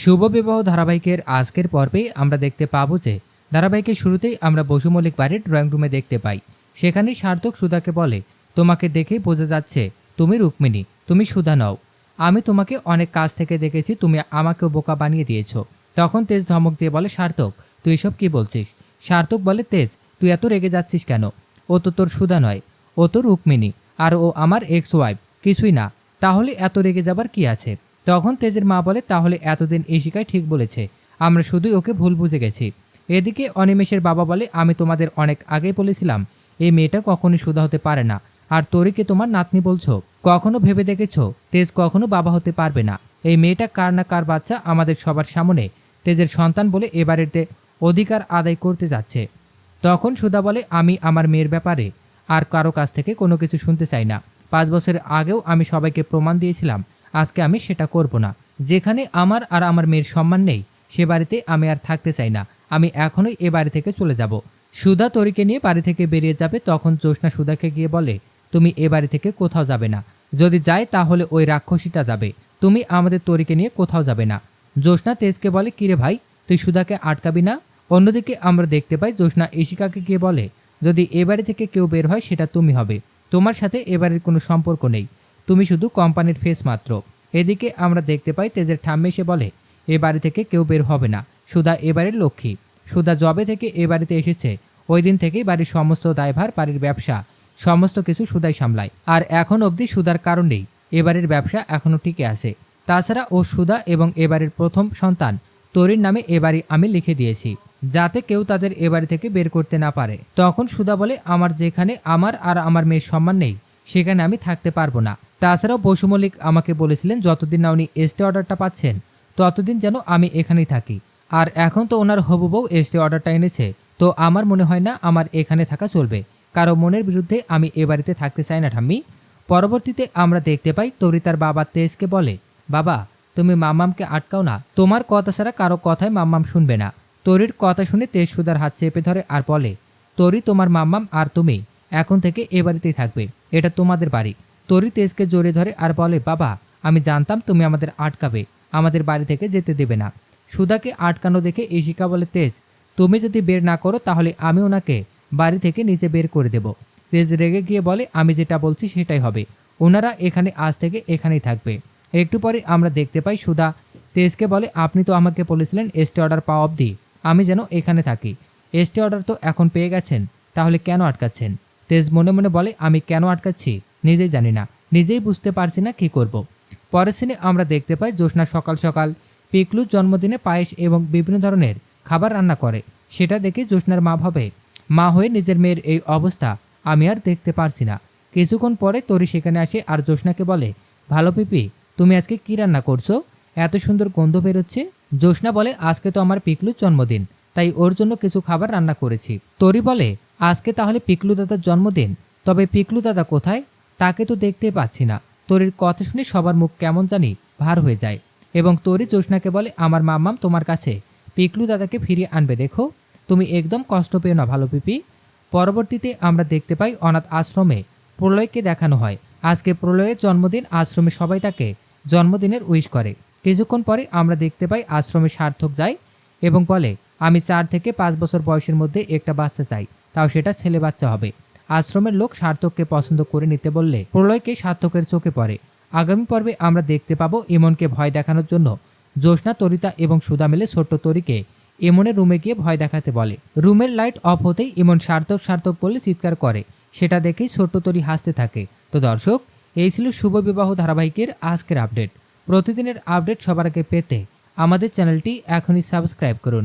শুভ বিবাহ ধারাবাহিকের আজকের পর্বে আমরা দেখতে পাবো যে ধারাবাহিকের শুরুতেই আমরা বসু মল্লিক বাড়ির ড্রয়িং রুমে দেখতে পাই। সেখানে সার্থক সুধাকে বলে, তোমাকে দেখেই বোঝা যাচ্ছে তুমি রুক্মিণী, তুমি সুধা নও। আমি তোমাকে অনেক কাছ থেকে দেখেছি, তুমি আমাকেও বোকা বানিয়ে দিয়েছো। তখন তেজ ধমক দিয়ে বলে, সার্থক তুই এসব কি বলছিস? সার্থক বলে, তেজ তুই এত রেগে যাচ্ছিস কেন? ও তো তোর সুধা নয়, ও তো রুক্মিণী, আর ও আমার এক্স ওয়াইফ, কিছুই না। তাহলে এত রেগে যাবার কি আছে? তখন তেজের মা বলে, তাহলে এতদিন ইশিকাই ঠিক বলেছে, আমরা শুধুই ওকে ভুল বুঝে গেছি। এদিকে অনিমেষের বাবা বলে, আমি তোমাদের অনেক আগেই বলেছিলাম এই মেয়েটা কখনোই সুধা হতে পারে না। আর তরিকে তোমার নাতনি বলছো, কখনো ভেবে দেখেছো তেজ কখনো বাবা হতে পারবে না? এই মেয়েটা কার না কার বাচ্চা, আমাদের সবার সামনে তেজের সন্তান বলে এবারেতে অধিকার আদায় করতে যাচ্ছে। তখন সুধা বলে, আমি আমার মেয়ের ব্যাপারে আর কারো কাছ থেকে কোনো কিছু শুনতে চাই না। 5 বছরের আগেও আমি সবাইকে প্রমাণ দিয়েছিলাম, আজকে আমি সেটা করব না। যেখানে আমার আর আমার মেয়ের সম্মান নেই সে বাড়িতে আমি আর থাকতে চাই না। আমি এখনই এ বাড়ি থেকে চলে যাব। সুধা তরিকে নিয়ে বাড়ি থেকে বেরিয়ে যাবে। তখন জ্যোৎস্না সুধাকে গিয়ে বলে, তুমি এ বাড়ি থেকে কোথাও যাবে না, যদি যায় তাহলে ওই রাক্ষসীটা যাবে, তুমি আমাদের তরিকে নিয়ে কোথাও যাবে না। জ্যোৎস্না তেজকে বলে, কিরে ভাই, তুই সুধাকে আটকাবি না? অন্যদিকে আমরা দেখতে পাই জ্যোৎস্না ইশিকাকে গিয়ে বলে, যদি এ বাড়ি থেকে কেউ বের হয় সেটা তুমি হবে, তোমার সাথে এ বাড়ির কোনো সম্পর্ক নেই, তুমি শুধু কোম্পানির ফেস মাত্র। এদিকে আমরা দেখতে পাই তেজের ঠাম্মি এসে বলে, এ বাড়ি থেকে কেউ বের হবে না, সুধা এ বাড়ির লক্ষ্মী। সুধা জবে থেকে এ বাড়িতে এসেছে ওই দিন থেকেই বাড়ির সমস্ত দায়ভার, বাড়ির ব্যবসা সমস্ত কিছু সুধাই সামলায়। আর এখন অবধি সুধার কারণেই এ বাড়ির ব্যবসা এখনও টিকে আছে। তাছাড়া ও সুধা এবং এ বাড়ির প্রথম সন্তান তরির নামে এ বাড়ি আমি লিখে দিয়েছি, যাতে কেউ তাদের এ বাড়ি থেকে বের করতে না পারে। তখন সুধা বলে, আমার যেখানে আমার আর আমার মেয়ের সম্মান নেই সেখানে আমি থাকতে পারবো না। তাছাড়াও বসু মল্লিক আমাকে বলেছিলেন যতদিন না উনি এসটি অর্ডারটা পাচ্ছেন ততদিন যেন আমি এখানেই থাকি। আর এখন তো ওনার হবু বউ এসটি অর্ডারটা এনেছে, তো আমার মনে হয় না আমার এখানে থাকা চলবে। কারো মনের বিরুদ্ধে আমি এ বাড়িতে থাকতে চাই না ঠাম্মি। পরবর্তীতে আমরা দেখতে পাই তরি তার বাবা তেজকে বলে, বাবা তুমি মাম্মামকে আটকাও না, তোমার কথা ছাড়া কারো কথায় মাম্মাম শুনবে না। তরির কথা শুনে তেজ সুধার হাত চেপে ধরে আর বলে, তরি তোমার মাম্মাম আর তুমি এখন থেকে এ বাড়িতেই থাকবে, এটা তোমাদের বাড়ি। তরি তেজকে জড়িয়ে ধরে আর বলে, বাবা আমি জানতাম তুমি আমাদের আটকাবে, আমাদের বাড়ি থেকে যেতে দেবে না। সুধাকে আটকানো দেখে ইশিকা বলে, তেজ তুমি যদি বের না করো তাহলে আমি ওনাকে বাড়ি থেকে নিচে বের করে দেব। তেজ রেগে গিয়ে বলে, আমি যেটা বলছি সেটাই হবে, ওনারা এখানে আজ থেকে এখানেই থাকবে। একটু পরে আমরা দেখতে পাই সুধা তেজকে বলে, আপনি তো আমাকে বলেছিলেন এসটি অর্ডার পাওয়া অবধি আমি যেন এখানে থাকি, এসটি অর্ডার তো এখন পেয়ে গেছেন, তাহলে কেন আটকাচ্ছেন? তেজ মনে মনে বলে, আমি কেন আটকাচ্ছি নিজেই জানি না, নিজেই বুঝতে পারছি না কি করব। পরের সিনে আমরা দেখতে পাই জ্যোৎস্না সকাল সকাল পিকলুর জন্মদিনে পায়েস এবং বিভিন্ন ধরনের খাবার রান্না করে। সেটা দেখে জ্যোৎস্নার মা ভাবে, মা হয়ে নিজের মেয়ের এই অবস্থা আমি আর দেখতে পারছি না। কিছুক্ষণ পরে তরি সেখানে আসে আর জ্যোৎস্নাকে বলে, ভালো পিপি তুমি আজকে কি রান্না করছো, এত সুন্দর গন্ধ বেরোচ্ছে। জ্যোৎস্না বলে, আজকে তো আমার পিকলুর জন্মদিন, তাই ওর জন্য কিছু খাবার রান্না করেছি। তরি বলে, আজকে তাহলে পিকলু দাদার জন্মদিন, তবে পিকলু দাদা কোথায়? তাকে তো দেখতে পাচ্ছি না। তরির কথা শুনে সবার মুখ কেমন জানি ভার হয়ে যায় এবং তরি জ্যোৎস্নাকে বলে, আমার মাম্মাম তোমার কাছে পিকলু দাদাকে ফিরিয়ে আনবে, দেখো তুমি একদম কষ্ট পেও না ভালো পিপি। পরবর্তীতে আমরা দেখতে পাই অনাথ আশ্রমে প্রলয়কে দেখানো হয়। আজকে প্রলয়ের জন্মদিন, আশ্রমে সবাই তাকে জন্মদিনের উইশ করে। কিছুক্ষণ পরে আমরা দেখতে পাই আশ্রমে সার্থক যায় এবং বলে, আমি 4 থেকে 5 বছর বয়সের মধ্যে একটা বাচ্চা চাই, তাও সেটা ছেলে বাচ্চা হবে। আশ্রমের লোক সার্থককে পছন্দ করে নিতে বললে প্রলয়কে সার্থকের চোখে পড়ে। আগামী পর্বে আমরা দেখতে পাবো ইমনকে ভয় দেখানোর জন্য জ্যোৎস্না, তরিতা এবং সুধা মিলে ছোট্ট তরিকে ইমনের রুমে গিয়ে ভয় দেখাতে বলে। রুমের লাইট অফ হতেই ইমন সার্থক সার্থক বলে চিৎকার করে, সেটা দেখেই ছোট্ট তরি হাসতে থাকে। তো দর্শক, এই ছিল শুভ বিবাহ ধারাবাহিকের আজকের আপডেট। প্রতিদিনের আপডেট সবার আগে পেতে আমাদের চ্যানেলটি এখনই সাবস্ক্রাইব করুন।